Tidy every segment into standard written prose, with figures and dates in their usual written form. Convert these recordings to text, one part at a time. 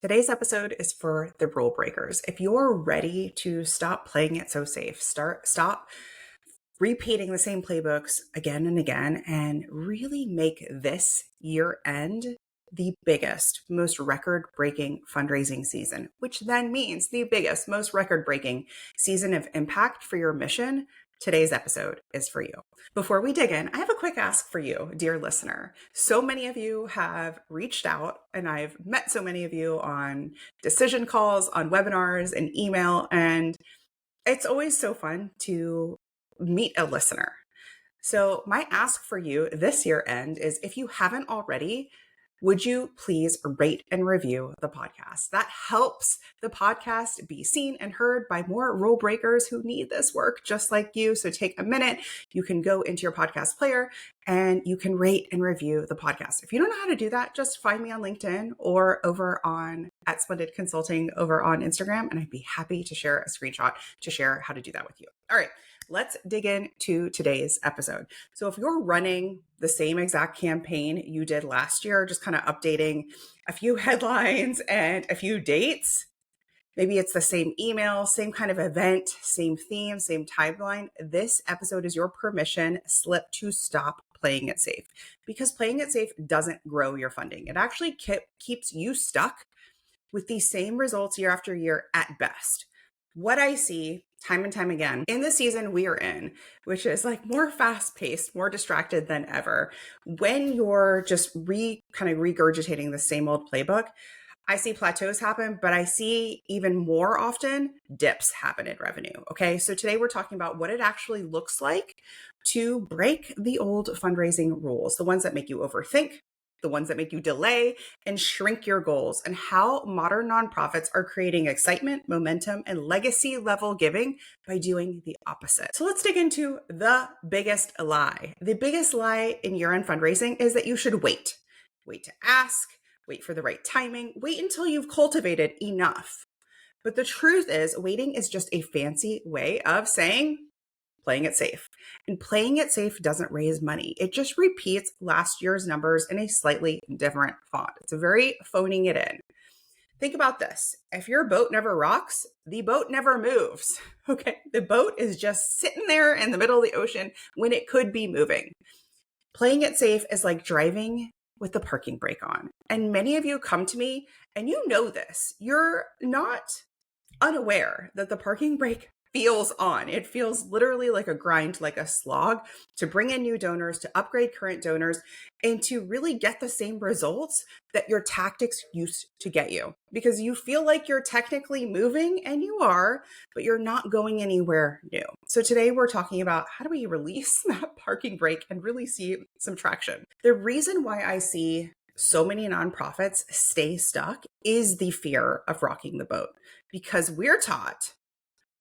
Today's episode is for the rule breakers. If you're ready to stop playing it so safe, stop repeating the same playbooks again and again, and really make this year end the biggest, most record-breaking fundraising season, which then means the biggest, most record-breaking season of impact for your mission. Today's episode is for you. Before we dig in, I have a quick ask for you, dear listener. So many of you have reached out, and I've met so many of you on decision calls, on webinars, and email, and it's always so fun to meet a listener. So my ask for you this year end is, if you haven't already, would you please rate and review the podcast? That helps the podcast be seen and heard by more rule breakers who need this work just like you. So take a minute. You can go into your podcast player and you can rate and review the podcast. If you don't know how to do that, just find me on LinkedIn or over on @Splendid Consulting over on Instagram, and I'd be happy to share a screenshot to share how to do that with you. All right. Let's dig into today's episode. So if you're running the same exact campaign you did last year, just kind of updating a few headlines and a few dates, maybe it's the same email, same kind of event, same theme, same timeline, this episode is your permission slip to stop playing it safe, because playing it safe doesn't grow your funding. It actually keeps you stuck with the same results year after year at best. What I see time and time again in the season we are in, which is like more fast-paced, more distracted than ever, when you're just kind of regurgitating the same old playbook, I see plateaus happen, but I see even more often dips happen in revenue. Okay, so today we're talking about what it actually looks like to break the old fundraising rules, the ones that make you overthink, the ones that make you delay and shrink your goals, and how modern nonprofits are creating excitement, momentum, and legacy level giving by doing the opposite. So let's dig into the biggest lie. The biggest lie in year-end fundraising is that you should wait. Wait to ask, wait for the right timing, wait until you've cultivated enough. But the truth is, waiting is just a fancy way of saying playing it safe. And playing it safe doesn't raise money. It just repeats last year's numbers in a slightly different font. It's a very phoning it in. Think about this. If your boat never rocks, the boat never moves. Okay. The boat is just sitting there in the middle of the ocean when it could be moving. Playing it safe is like driving with the parking brake on. And many of you come to me and you know this. You're not unaware that the parking brake feels on. It feels literally like a grind, like a slog, to bring in new donors, to upgrade current donors, and to really get the same results that your tactics used to get you. Because you feel like you're technically moving, and you are, but you're not going anywhere new. So today we're talking about how do we release that parking brake and really see some traction. The reason why I see so many nonprofits stay stuck is the fear of rocking the boat, because we're taught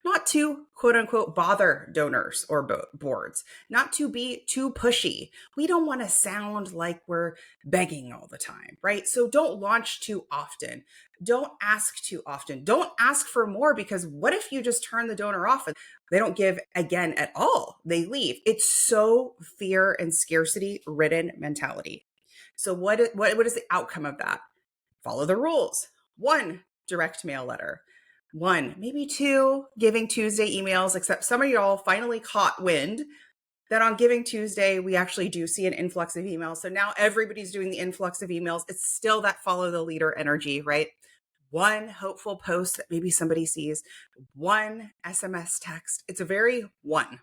not to quote unquote bother donors or boards, not to be too pushy. We don't want to sound like we're begging all the time, right? So don't launch too often. Don't ask too often. Don't ask for more, because what if you just turn the donor off and they don't give again at all? They leave. It's so fear and scarcity ridden mentality. So what is the outcome of that? Follow the rules. 1, direct mail letter. 1, maybe 2, Giving Tuesday emails, except some of y'all finally caught wind that on Giving Tuesday, we actually do see an influx of emails. So now everybody's doing the influx of emails. It's still that follow the leader energy, right? 1 hopeful post that maybe somebody sees, 1 SMS text. It's a very 1.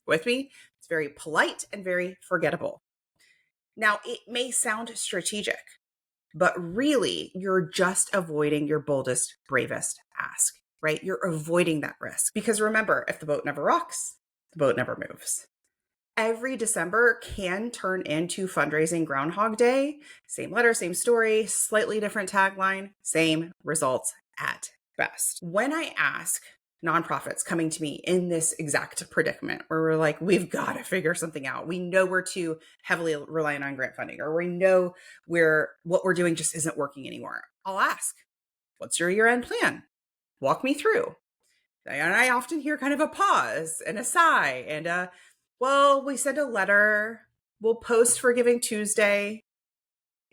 With me? It's very polite and very forgettable. Now, it may sound strategic, but really you're just avoiding your boldest, bravest ask, right? You're avoiding that risk, because remember, if the boat never rocks, the boat never moves. Every December can turn into fundraising Groundhog Day. Same letter, same story, slightly different tagline, same results at best. When I ask nonprofits coming to me in this exact predicament where we're like, we've got to figure something out. We know we're too heavily reliant on grant funding, or we know what we're doing just isn't working anymore. I'll ask, what's your year-end plan? Walk me through. And I often hear kind of a pause and a sigh and well, we send a letter, we'll post for Giving Tuesday.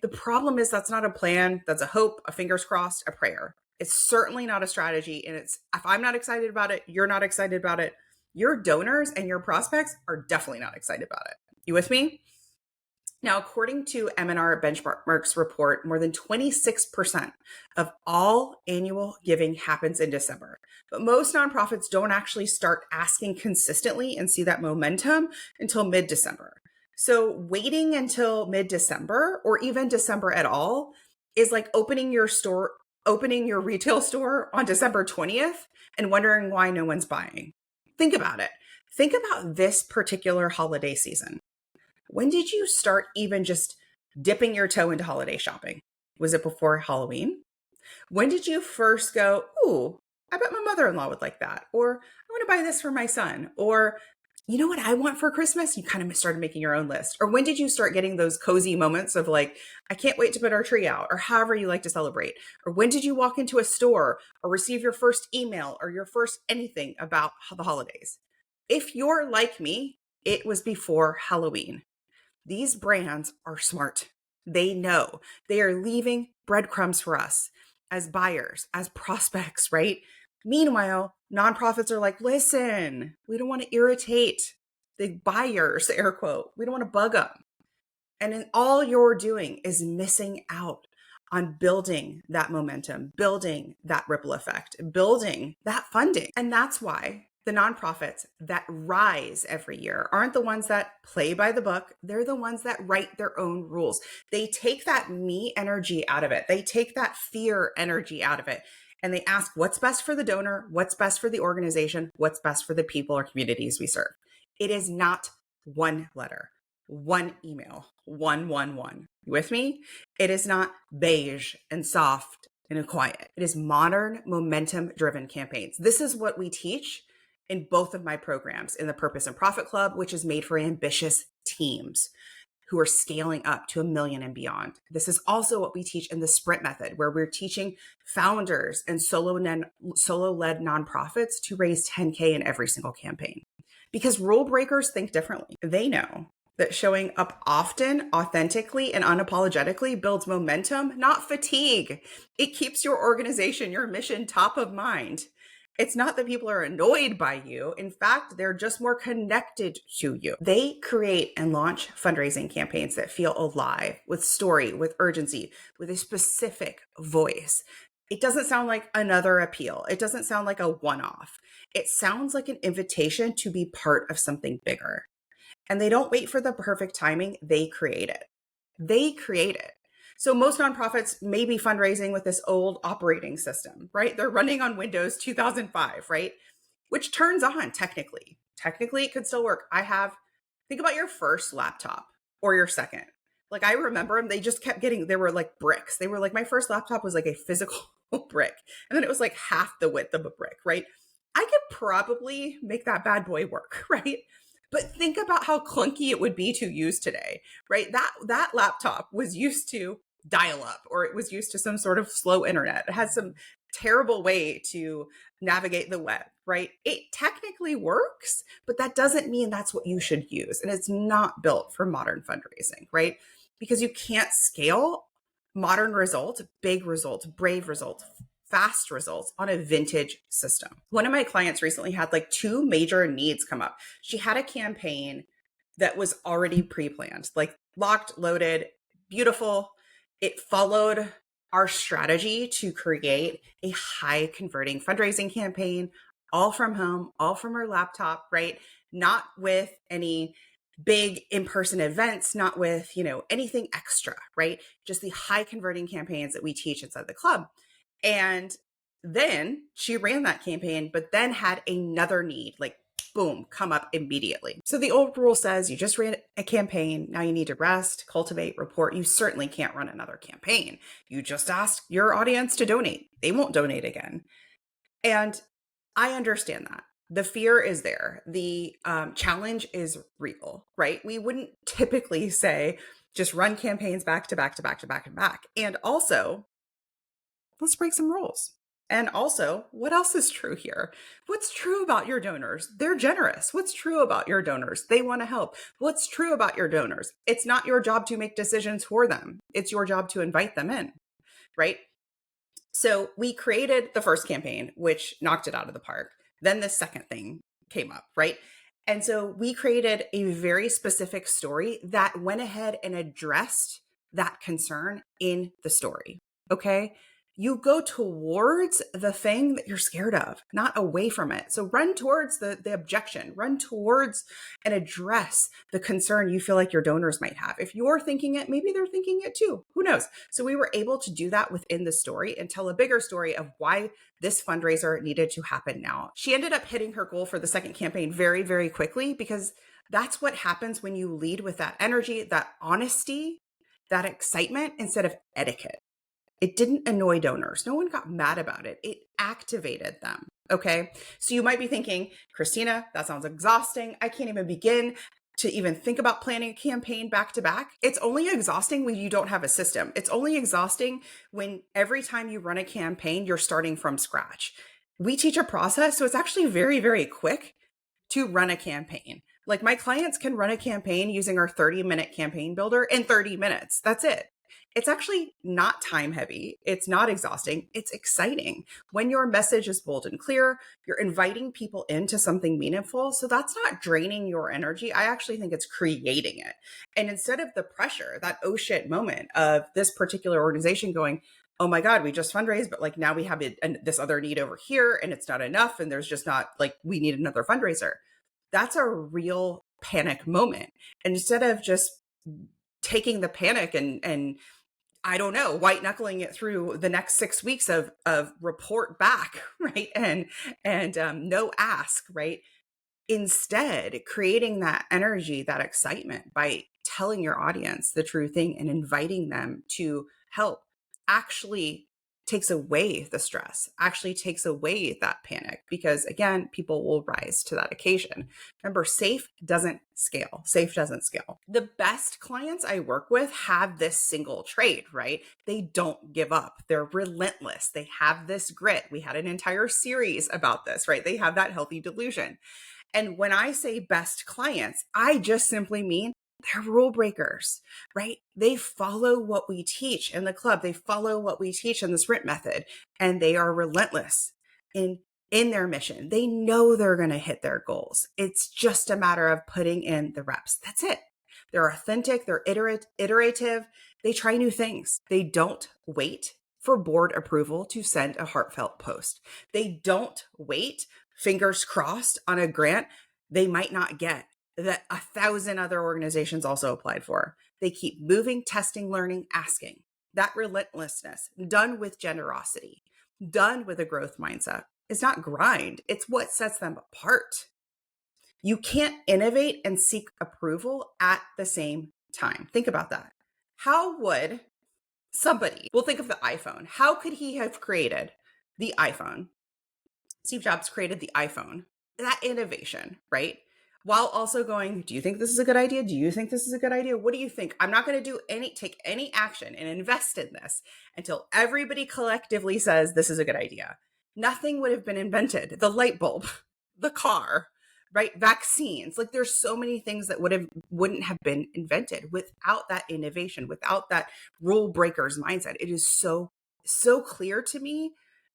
The problem is that's not a plan. That's a hope, a fingers crossed, a prayer. It's certainly not a strategy. And it's, if I'm not excited about it, you're not excited about it. Your donors and your prospects are definitely not excited about it. You with me? Now, according to M&R Benchmark's report, more than 26% of all annual giving happens in December. But most nonprofits don't actually start asking consistently and see that momentum until mid-December. So waiting until mid-December or even December at all is like opening your retail store on December 20th and wondering why no one's buying. Think about it. Think about this particular holiday season. When did you start even just dipping your toe into holiday shopping? Was it before Halloween? When did you first go, ooh, I bet my mother-in-law would like that? Or I want to buy this for my son. Or you know what I want for Christmas? You kind of started making your own list. Or when did you start getting those cozy moments of like, I can't wait to put our tree out, or however you like to celebrate? Or when did you walk into a store or receive your first email or your first anything about the holidays? If you're like me, it was before Halloween. These brands are smart. They know they are leaving breadcrumbs for us as buyers, as prospects, right? Meanwhile, nonprofits are like, listen, we don't want to irritate the buyers, air quote. We don't want to bug them. And then all you're doing is missing out on building that momentum, building that ripple effect, building that funding. And that's why the nonprofits that rise every year aren't the ones that play by the book. They're the ones that write their own rules. They take that me energy out of it. They take that fear energy out of it. And they ask what's best for the donor, what's best for the organization, what's best for the people or communities we serve. It is not one letter, one email, one. You with me? It is not beige and soft and quiet. It is modern, momentum-driven campaigns. This is what we teach in both of my programs, in the Purpose and Profit Club, which is made for ambitious teams who are scaling up to 1 million and beyond. This is also what we teach in the Sprint method, where we're teaching founders and solo-led nonprofits to raise 10K in every single campaign. Because rule breakers think differently. They know that showing up often, authentically, and unapologetically builds momentum, not fatigue. It keeps your organization, your mission top of mind. It's not that people are annoyed by you. In fact, they're just more connected to you. They create and launch fundraising campaigns that feel alive, with story, with urgency, with a specific voice. It doesn't sound like another appeal. It doesn't sound like a one-off. It sounds like an invitation to be part of something bigger. And they don't wait for the perfect timing. They create it. They create it. So most nonprofits may be fundraising with this old operating system, right? They're running on Windows 2005, right? Which turns on technically. Technically, it could still work. Think about your first laptop or your second. Like I remember them, they just kept getting, they were like bricks. They were like, my first laptop was like a physical brick. And then it was like half the width of a brick, right? I could probably make that bad boy work, right? But think about how clunky it would be to use today, right? That laptop was used to dial up, or it was used to some sort of slow internet. It had some terrible way to navigate the web, right? It technically works, but that doesn't mean that's what you should use. And it's not built for modern fundraising, right? Because you can't scale modern results, big results, brave results, fast results on a vintage system. One of my clients recently had like 2 major needs come up. She had a campaign that was already pre-planned, like locked, loaded, beautiful. It followed our strategy to create a high converting fundraising campaign, all from home, all from her laptop, right? Not with any big in-person events, not with, anything extra, right? Just the high converting campaigns that we teach inside the club. And then she ran that campaign, but then had another need, like boom, come up immediately. So the old rule says you just ran a campaign. Now you need to rest, cultivate, report. You certainly can't run another campaign. You just ask your audience to donate. They won't donate again. And I understand that. The fear is there. The challenge is real, right? We wouldn't typically say just run campaigns back to back to back to back to back. And also, let's break some rules. And also, what else is true here? What's true about your donors? They're generous. What's true about your donors? They want to help. What's true about your donors? It's not your job to make decisions for them. It's your job to invite them in, right? So we created the first campaign, which knocked it out of the park. Then the second thing came up, right? And so we created a very specific story that went ahead and addressed that concern in the story. Okay. You go towards the thing that you're scared of, not away from it. So run towards the objection, run towards and address the concern you feel like your donors might have. If you're thinking it, maybe they're thinking it too. Who knows? So we were able to do that within the story and tell a bigger story of why this fundraiser needed to happen now. She ended up hitting her goal for the second campaign very, very quickly, because that's what happens when you lead with that energy, that honesty, that excitement instead of etiquette. It didn't annoy donors. No one got mad about it. It activated them. Okay. So you might be thinking, Christina, that sounds exhausting. I can't even begin to even think about planning a campaign back to back. It's only exhausting when you don't have a system. It's only exhausting when every time you run a campaign, you're starting from scratch. We teach a process, so it's actually very, very quick to run a campaign. Like, my clients can run a campaign using our 30-minute campaign builder in 30 minutes. That's it. It's actually not time heavy. It's not exhausting. It's exciting. When your message is bold and clear, you're inviting people into something meaningful. So that's not draining your energy. I actually think it's creating it. And instead of the pressure, that oh shit moment of this particular organization going, oh my God, we just fundraised, but like now we have this other need over here and it's not enough. And there's just not, like, we need another fundraiser. That's a real panic moment. And instead of just taking the panic and I don't know, white knuckling it through the next 6 weeks of report back, right? And no ask, right? Instead, creating that energy, that excitement by telling your audience the true thing and inviting them to help actually takes away the stress, actually takes away that panic, because again, people will rise to that occasion. Remember, safe doesn't scale. Safe doesn't scale. The best clients I work with have this single trait, right? They don't give up. They're relentless. They have this grit. We had an entire series about this, right? They have that healthy delusion. And when I say best clients, I just simply mean they're rule breakers, right? They follow what we teach in the club. They follow what we teach in the sprint method, and they are relentless in their mission. They know they're going to hit their goals. It's just a matter of putting in the reps. That's it. They're authentic. They're iterative. They try new things. They don't wait for board approval to send a heartfelt post. They don't wait, fingers crossed, on a grant they might not get that 1,000 other organizations also applied for. They keep moving, testing, learning, asking. That relentlessness, done with generosity, done with a growth mindset, is not grind. It's what sets them apart. You can't innovate and seek approval at the same time. Think about that. How would somebody, we'll think of the iPhone. How could he have created the iPhone? Steve Jobs created the iPhone, that innovation, right? While also going, do you think this is a good idea? Do you think this is a good idea? What do you think? I'm not going to take any action and invest in this until everybody collectively says this is a good idea. Nothing would have been invented. The light bulb, the car, right? Vaccines. Like, there's so many things that wouldn't have been invented without that innovation, without that rule breakers mindset. It is so clear to me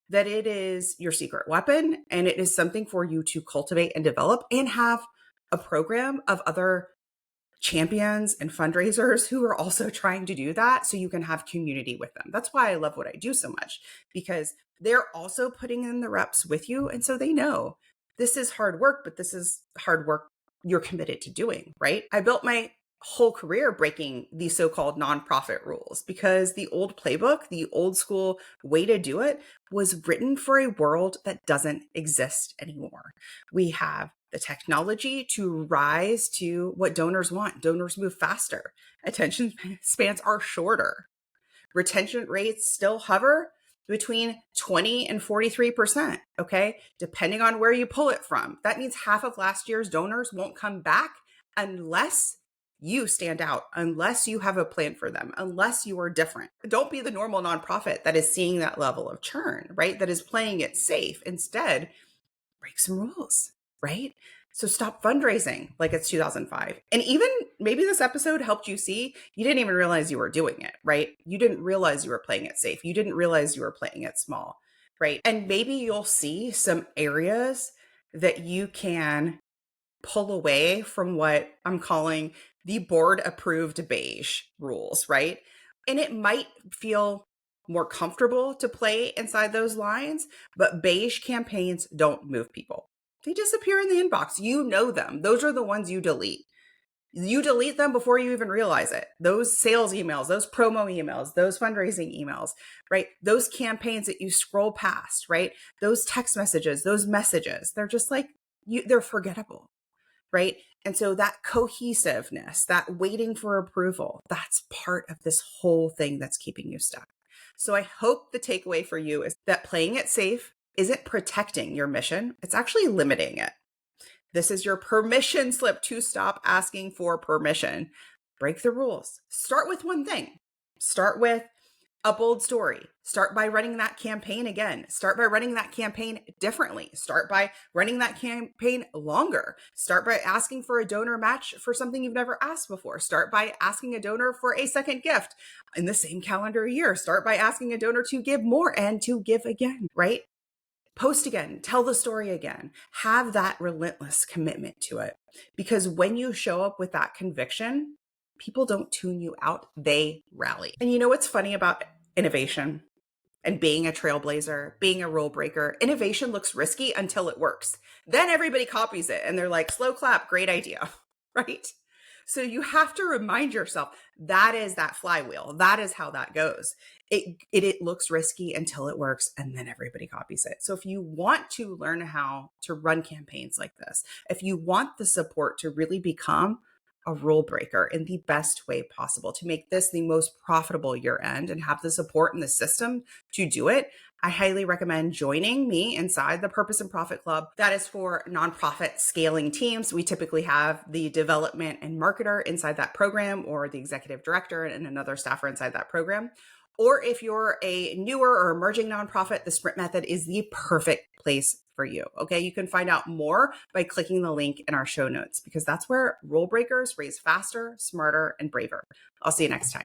that it is your secret weapon, and it is something for you to cultivate and develop, and have a program of other champions and fundraisers who are also trying to do that, so you can have community with them. That's why I love what I do so much, because they're also putting in the reps with you. And so they know this is hard work, but this is hard work you're committed to doing, right? I built my whole career breaking these so-called nonprofit rules, because the old playbook, the old school way to do it, was written for a world that doesn't exist anymore. We have the technology to rise to what donors want. Donors move faster. Attention spans are shorter. Retention rates still hover between 20 and 43%, okay? Depending on where you pull it from. That means half of last year's donors won't come back unless you stand out, unless you have a plan for them, unless you are different. Don't be the normal nonprofit that is seeing that level of churn, right? That is playing it safe. Instead, break some rules, right? So stop fundraising like it's 2005. And even maybe this episode helped you see you didn't even realize you were doing it, right? You didn't realize you were playing it safe. You didn't realize you were playing it small, right? And maybe you'll see some areas that you can pull away from what I'm calling the board approved beige rules, right? And it might feel more comfortable to play inside those lines, but beige campaigns don't move people. They disappear in the inbox. You know them. Those are the ones you delete. You delete them before you even realize it. Those sales emails, those promo emails, those fundraising emails, right? Those campaigns that you scroll past, right? Those text messages, those messages, they're just like, they're forgettable, right? And so that cohesiveness, that waiting for approval, that's part of this whole thing that's keeping you stuck. So I hope the takeaway for you is that playing it safe isn't protecting your mission, it's actually limiting it. This is your permission slip to stop asking for permission. Break the rules. Start with one thing. Start with a bold story. Start by running that campaign again. Start by running that campaign differently. Start by running that campaign longer. Start by asking for a donor match for something you've never asked before. Start by asking a donor for a second gift in the same calendar year. Start by asking a donor to give more and to give again, right? Post again, tell the story again, have that relentless commitment to it. Because when you show up with that conviction, people don't tune you out, they rally. And you know what's funny about innovation and being a trailblazer, being a rule breaker? Innovation looks risky until it works. Then everybody copies it and they're like, slow clap, great idea, right? So you have to remind yourself that is that flywheel. That is how that goes. It looks risky until it works, and then everybody copies it. So if you want to learn how to run campaigns like this, if you want the support to really become a rule breaker in the best way possible, to make this the most profitable year end and have the support in the system to do it, I highly recommend joining me inside the Purpose and Profit Club. That is for nonprofit scaling teams. We typically have the development and marketer inside that program, or the executive director and another staffer inside that program. Or if you're a newer or emerging nonprofit, the Sprint method is the perfect place for you. Okay. You can find out more by clicking the link in our show notes, because that's where rule breakers raise faster, smarter, and braver. I'll see you next time.